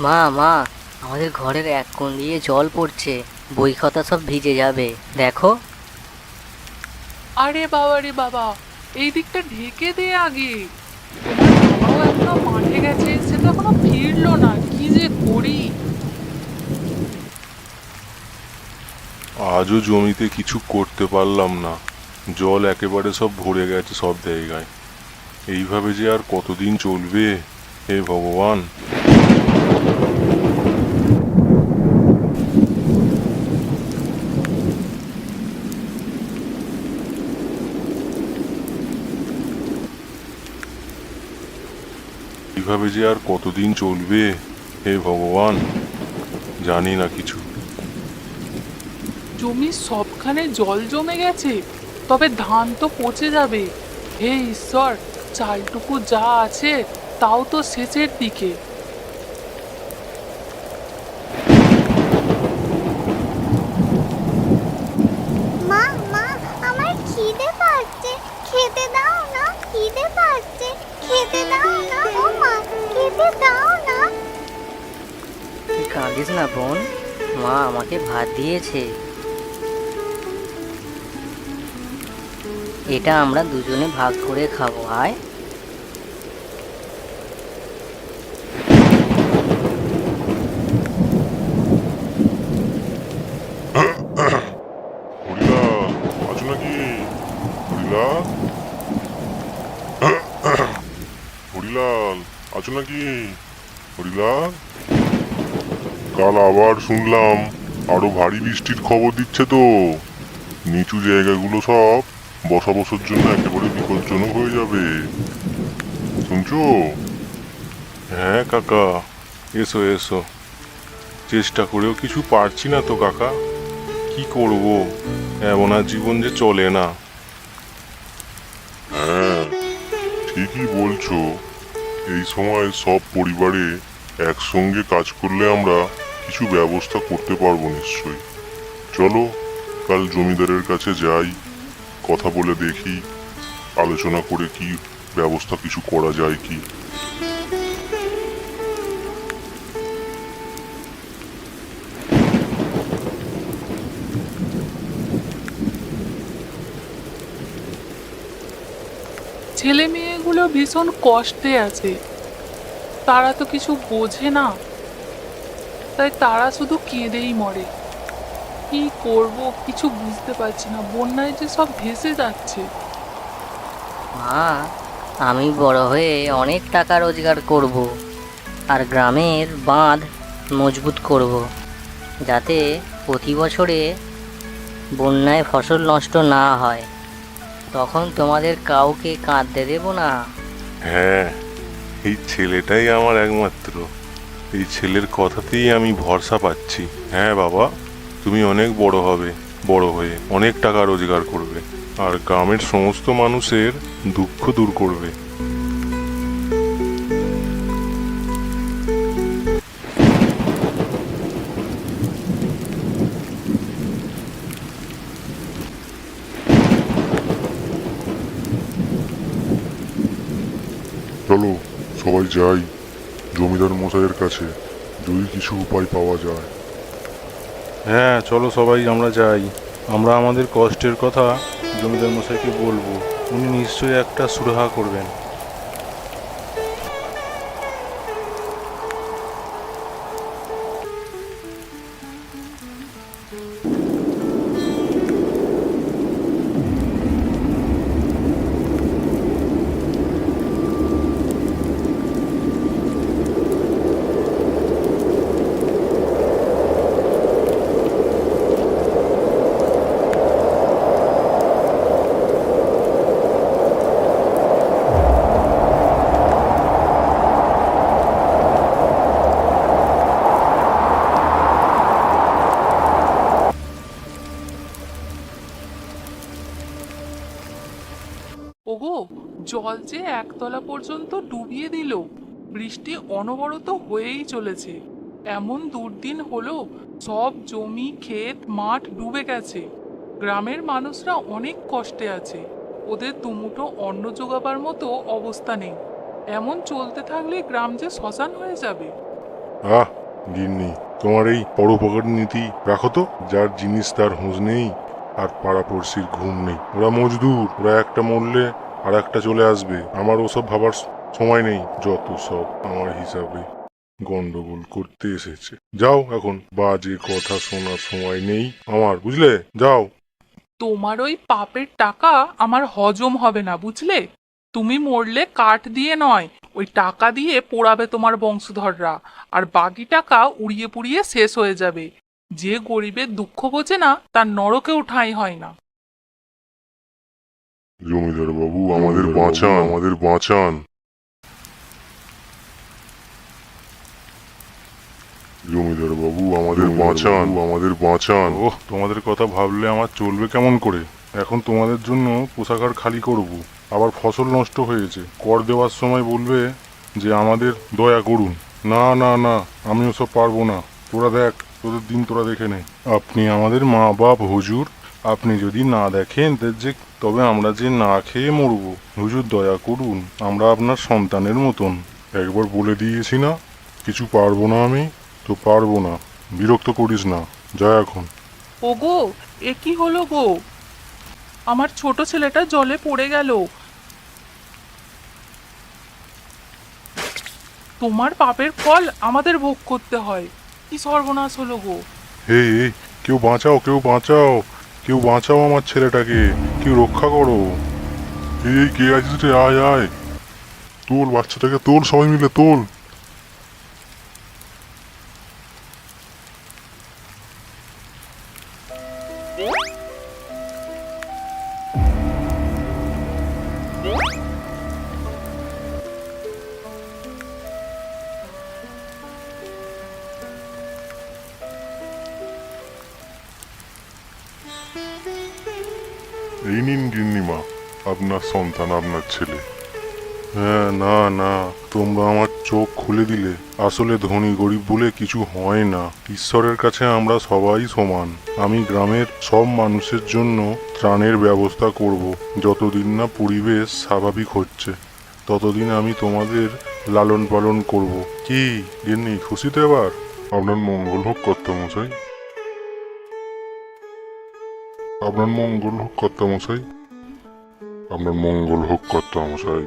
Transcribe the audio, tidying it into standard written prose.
মা মা, আমাদের ঘরের এক কোণ দিয়ে জল পড়ছে, বই খাতা সব ভিজে যাবে, দেখো। আরে বাবা রে বাবা, এই দিকটা ঢেকে দে আগে। তোমার বাবাও এখনো মাঠে গেছে, সে তো এখনো ফিরলো না, কি যে করি। আজও জমিতে কিছু করতে পারলাম না। জল একেবারে সব ভরে গেছে সব জায়গায়। এইভাবে যে আর কতদিন চলবে, হে ভগবান। এইভাবে যে আর কতদিন চলবে, হে ভগবান, জানি না কিছু। জমির সবখানে জল জমে গেছে, তবে ধান তো পচে যাবে। হে ঈশ্বর, চালটুকু যা আছে তাও তো শেষের দিকে। মা মা, আমার খিদে পাচ্ছে, খেতে দাও না, খিদে পাচ্ছে, খেতে দাও না, ও মা, খেতে দাও না। তুই কাঁদিস না বোন, মা আমাকে ভাত দিয়েছে। এটা আমরা দুজনে ভাগ করে খাবো, আয়। হরিলা, আছো নাকি? হরিলা, হরিলাল, আছো নাকি? হরিলাল, কাল আবার শুনলাম আরো ভারী বৃষ্টির খবর দিচ্ছে তো। নিচু জায়গাগুলো সব বসবাসের জন্য একেবারে বিপজ্জনক হয়ে যাবে, শুনছো? হ্যাঁ কাকা, এসো এসো। চেষ্টা করেও কিছু পারছি না তো কাকা, কি করব, এমন আর জীবন যে চলে না। হ্যাঁ, ঠিকই বলছো। এই সময় সব পরিবারে একসঙ্গে কাজ করলে আমরা কিছু ব্যবস্থা করতে পারবো নিশ্চয়ই। চলো কাল জমিদারের কাছে যাই, কথা বলে দেখি, আলোচনা করে কি ব্যবস্থা কিছু করা যায় কি। ছেলে মেয়েগুলো ভীষণ কষ্টে আছে, তারা তো কিছু বোঝে না, তাই তারা শুধু কেঁদেই মরে। কি করব কিছু বুঝতে পারছি না, বন্যায় যে সব ভেসে যাচ্ছে। মা, আমি বড় হয়ে অনেক টাকা রোজগার করব, আর গ্রামের বাঁধ মজবুত করব, যাতে প্রতি বছরে বন্যায় ফসল নষ্ট না হয়। তখন তোমাদের কাউকে কাঁদতে দেব না। হ্যাঁ, এই ছেলেটাই আমার একমাত্র। এই ছেলের কথাতেই আমি ভরসা পাচ্ছি। হ্যাঁ বাবা, তুমি অনেক বড় হবে, বড় হয়ে অনেক টাকা রোজগার করবে, আর গ্রামের সমস্ত মানুষের দুঃখ দূর করবে। চলো সবাই যাই জমিদার মশাইয়ের কাছে, যদি কিছু উপায় পাওয়া যায়। হ্যাঁ চলো সবাই আমরা যাই। আমরা আমাদের কষ্টের কথা জমিদার মশাইকে বলবো, উনি নিশ্চয়ই একটা সুরাহা করবেন। ওগো, জল যে একতলা পর্যন্ত ডুবিয়ে দিল, বৃষ্টি অনবরত হয়েই চলেছে। এমন দুর্দিন হলো, সব জমি ক্ষেত মাঠ ডুবে গেছে। গ্রামের মানুষরা অনেক কষ্টে আছে, ওদের দুমুঠো অন্ন জোগাবার মতো অবস্থা নেই। এমন চলতে থাকলে গ্রাম যে শ্মশান হয়ে যাবে। আহ গিন্নি, তোমার এই পরোপকার নীতি রাখো তো। যার জিনিস তার হুঁশ নেই, আর পাড়াপড়শির ঘুম নেই। ওরা মজদুর, ওরা একটা মরলে আর একটা চলে আসবে। আমার ওসব ভাবার সময় নেই। যত সব আমার হিসাবে গন্ডগোল করতে এসেছে। যাও এখন, বাজে কথা শোনার সময় নেই আমার, বুঝলে? যাও। তোমার ওই পাপের টাকা আমার হজম হবে না, বুঝলে? তুমি মরলে কাঠ দিয়ে নয়, ওই টাকা দিয়ে পোড়াবে তোমার বংশধররা, আর বাকি টাকা উড়িয়ে পুড়িয়ে শেষ হয়ে যাবে। যে গরিবের দুঃখ বোঝে না, তার নরকেও ঠাঁই হয় না। জমিদার বাবু, আমাদের বাঁচান, আমাদের বাঁচান। জমিদার বাবু, আমাদের বাঁচান, আমাদের বাঁচান। ওহ, তোমাদের কথা ভাবলে আমার চলবে কেমন করে? এখন তোমাদের জন্য পোশাকার খালি করব, আবার ফসল নষ্ট হয়েছে, কর দেওয়ার সময় বলবে যে আমাদের দয়া করুন। না না না, আমি ওসব পারবো না। তোরা দেখ, তোদের দিন তোরা দেখে নে। আপনি আমাদের মা বাপ হুজুর, আপনি যদি না দেখেন যে তবে আমরা যে না খেয়ে মরবো। হুজুর দয়া করুন, আমরা আপনার সন্তানের মতন। একবার বলে দিয়েছি না, কিছু পারবো না আমি, তো পারবো না। বিরক্ত করিস না, যা এখন। ওগো, এ কি হলো গো? আমার ছোট ছেলেটা জলে পড়ে গেল। তোমার পাপের ফল আমাদের ভোগ করতে হয়। কি সর্বনাশ হলো গো! হে, কেউ বাঁচাও, কেউ বাঁচাও, কেউ বাঁচাও আমার ছেলেটাকে, কেউ রক্ষা করো। এই কে আছিস রে? আয় আয়, তোল বাচ্চাটাকে, তোল, সবাই মিলে তোল। এই নিন গিন্নিমা, আপনার সন্তান, আপনার ছেলে। হ্যাঁ, না না, তোমরা আমার চোখ খুলে দিলে। আসলে ধনী গরিব বলে কিছু হয় না, ঈশ্বরের কাছে আমরা সবাই সমান। আমি গ্রামের সব মানুষের জন্য ত্রাণের ব্যবস্থা করব। যতদিন না পরিবেশ স্বাভাবিক হচ্ছে, ততদিন আমি তোমাদের লালন পালন করব। কি গিন্নি, খুশি তো এবার? আপনার মঙ্গল হোক কর্তামশাই, আপনার মঙ্গল হোক কর্তামশাই, আপনার মঙ্গল হোক কর্তামশাই।